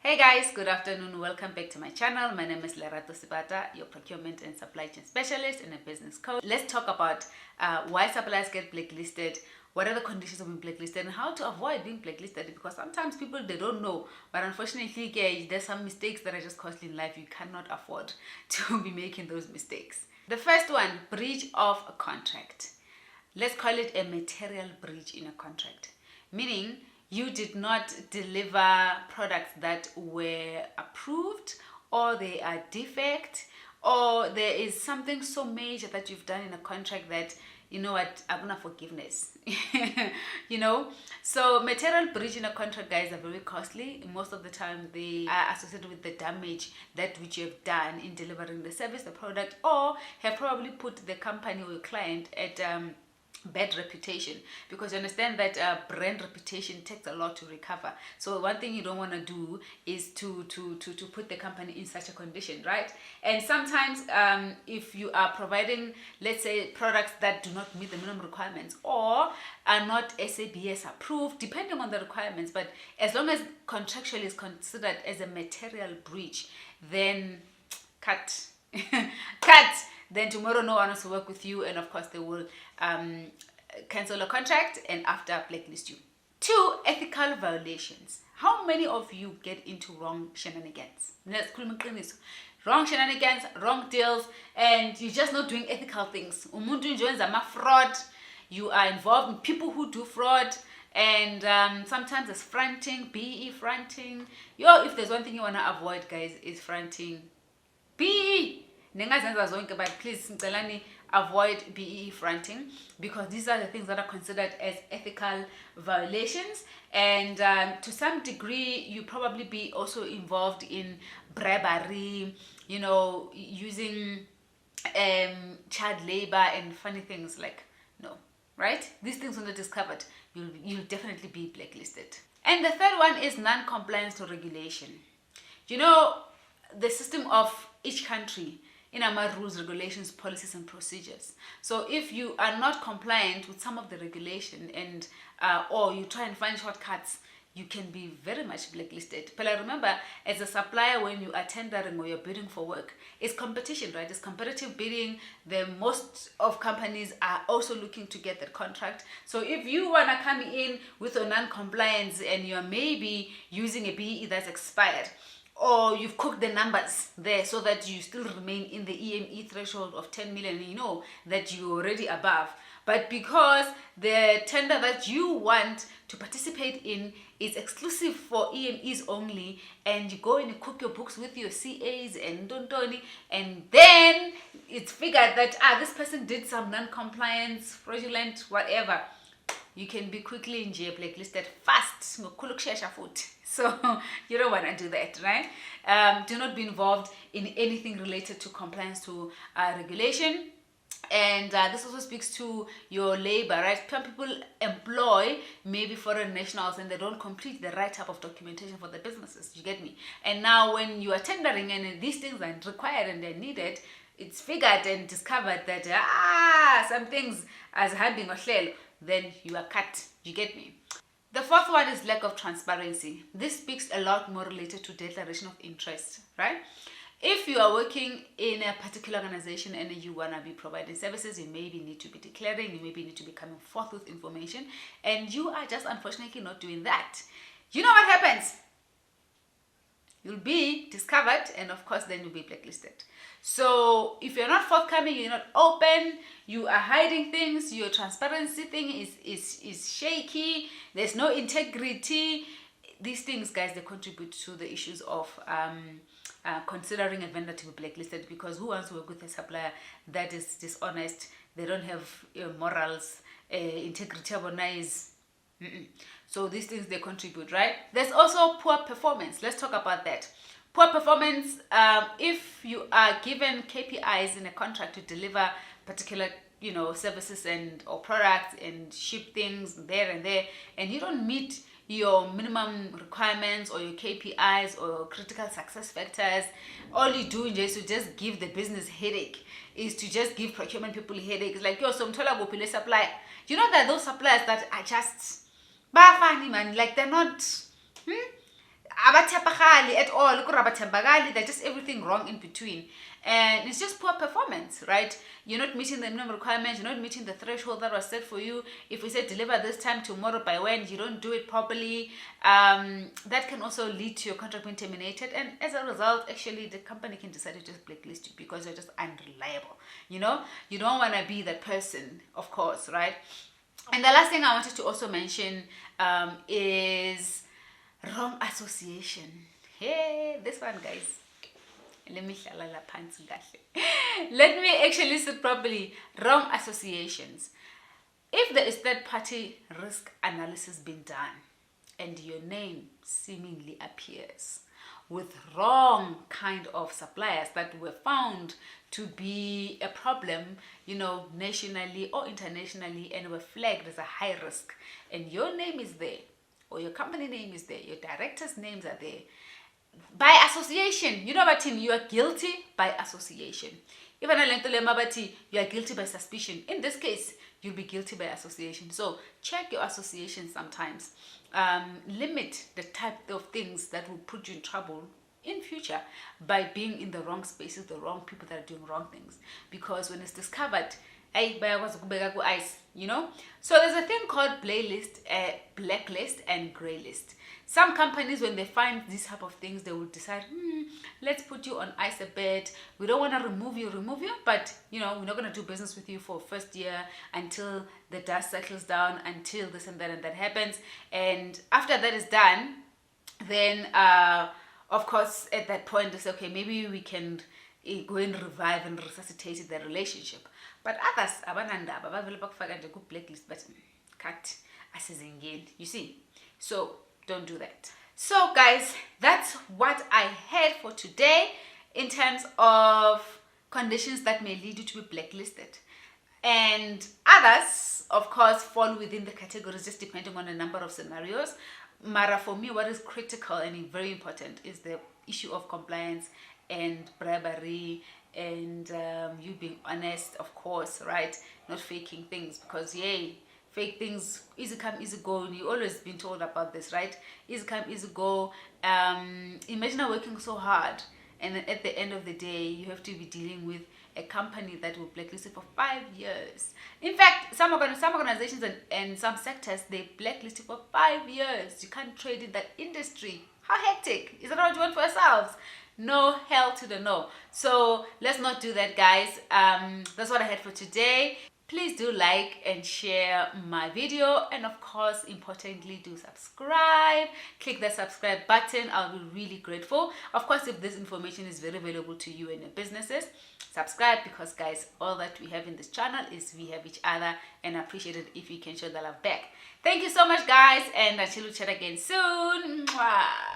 Hey guys, good afternoon. Welcome back to my channel. My name is Lerato, your procurement and supply chain specialist and a business coach. Let's talk about why suppliers get blacklisted, what are the conditions of being blacklisted, and how to avoid being blacklisted, because sometimes people, they don't know, but unfortunately there's some mistakes that are just costly in life. You cannot afford to be making those mistakes. The first one, breach of a contract. Let's call it a material breach in a contract, meaning you did not deliver products that were approved, or they are defect, or there is something so major that you've done in a contract that, you know what, abuna forgiveness. So material breach in a contract, guys, are very costly. Most of the time they are associated with the damage that which you have done in delivering the service, the product, or have probably put the company or your client at bad reputation, because you understand that brand reputation takes a lot to recover. So one thing you don't want to do is to put the company in such a condition, right? And sometimes if you are providing, let's say, products that do not meet the minimum requirements or are not SABS approved, depending on the requirements, but as long as contractually is considered as a material breach, then cut. Then tomorrow no one wants to work with you, and of course they will cancel a contract and after blacklist you. 2, ethical violations. How many of you get into wrong shenanigans? Wrong shenanigans, wrong deals, and you're just not doing ethical things. Umuntu joins a fraud. You are involved in people who do fraud, and sometimes it's fronting, BE fronting. If there's one thing you want to avoid, guys, is fronting. BE, but please avoid BE fronting, because these are the things that are considered as ethical violations. And to some degree you probably be also involved in bribery, using child labor and funny things. Like, no, right? These things are not discovered, you'll definitely be blacklisted. And the third one is non-compliance to regulation. The system of each country in our rules, regulations, policies, and procedures. So if you are not compliant with some of the regulation, and or you try and find shortcuts, you can be very much blacklisted. But I remember, as a supplier, when you are tendering or you're bidding for work, it's competition, right? It's competitive bidding. Most of companies are also looking to get that contract. So if you want to come in with a non-compliance and you're maybe using a BE that's expired, or you've cooked the numbers there so that you still remain in the EME threshold of 10 million, you know that you're already above, but because the tender that you want to participate in is exclusive for EMEs only, and you go and you cook your books with your CAs and Dontoni, and then it's figured that this person did some non-compliance, fraudulent, whatever, you can be quickly in jail, blacklisted fast. So you don't want to do that, right? Do not be involved in anything related to compliance to regulation. And this also speaks to your labor, right? Some people employ maybe foreign nationals and they don't complete the right type of documentation for the businesses. You get me? And now when you are tendering and these things are required and they're needed, it's figured and discovered that some things as having a shell, then you are cut. You get me? The fourth one is lack of transparency. This speaks a lot more related to declaration of interest, right? If you are working in a particular organization and you want to be providing services, you maybe need to be declaring, you maybe need to be coming forth with information, and you are just unfortunately not doing that. You know what happens? You'll be discovered, and of course then you'll be blacklisted. So if you're not forthcoming, you're not open, you are hiding things, your transparency thing is shaky, there's no integrity, these things, guys, they contribute to the issues of considering a vendor to be blacklisted, because who wants to work with a supplier that is dishonest? They don't have morals, integrity, so these things, they contribute, right? There's also poor performance. Let's talk about that. Poor performance, if you are given KPIs in a contract to deliver particular services and or products and ship things there and there, and you don't meet your minimum requirements or your KPIs or critical success factors, all you do is to just give the business headache, is to just give procurement people headaches. Like, so I'm telling you, supply. You know that those suppliers that are just funny, man, like they're not abathembakali at all, they're just everything wrong in between, and it's just poor performance, right? You're not meeting the minimum requirements, you're not meeting the threshold that was set for you. If we said deliver this time tomorrow by when, you don't do it properly, that can also lead to your contract being terminated, and as a result, actually the company can decide to just blacklist you because you're just unreliable. You don't want to be that person, of course, right? And the last thing I wanted to also mention is wrong association. Hey, this one, guys. Let me actually sit properly. Wrong associations. If there is third-party risk analysis being done and your name seemingly appears with wrong kind of suppliers that were found to be a problem, nationally or internationally, and were flagged as a high risk, and your name is there, or your company name is there, your directors' names are there, by association, you are guilty by association. Even you are guilty by suspicion. In this case, you'll be guilty by association. So check your association sometimes. Limit the type of things that will put you in trouble in future by being in the wrong spaces, the wrong people that are doing wrong things. Because when it's discovered, so there's a thing called blacklist and grey list. Some companies, when they find these type of things, they will decide, let's put you on ice a bit. We don't want to remove you, but we're not going to do business with you for first year until the dust settles down, until this and that happens. And after that is done, then of course at that point they say, okay, maybe we can go and revive and resuscitate the relationship. But others, blacklist, but cut, you see. So don't do that. So guys, that's what I had for today in terms of conditions that may lead you to be blacklisted. And others, of course, fall within the categories just depending on a number of scenarios. Mara, for me, what is critical and very important is the issue of compliance and bribery and you being honest, of course, right? Not faking things, because fake things, easy come, easy go. You always been told about this, right? Easy come, easy go. Imagine working so hard, and then at the end of the day, you have to be dealing with a company that will blacklist you for 5 years. In fact, some organizations and some sectors, they blacklist you for 5 years. You can't trade in that industry. How hectic. Is that what you want for yourselves? No, hell to the no. So let's not do that, guys. That's what I had for today. Please do like and share my video, and of course, importantly, do subscribe. Click the subscribe button. I'll be really grateful. Of course, if this information is very valuable to you and your businesses, subscribe, because guys, all that we have in this channel is we have each other, and I appreciate it if you can show the love back. Thank you so much, guys, and until we chat again soon. Mwah.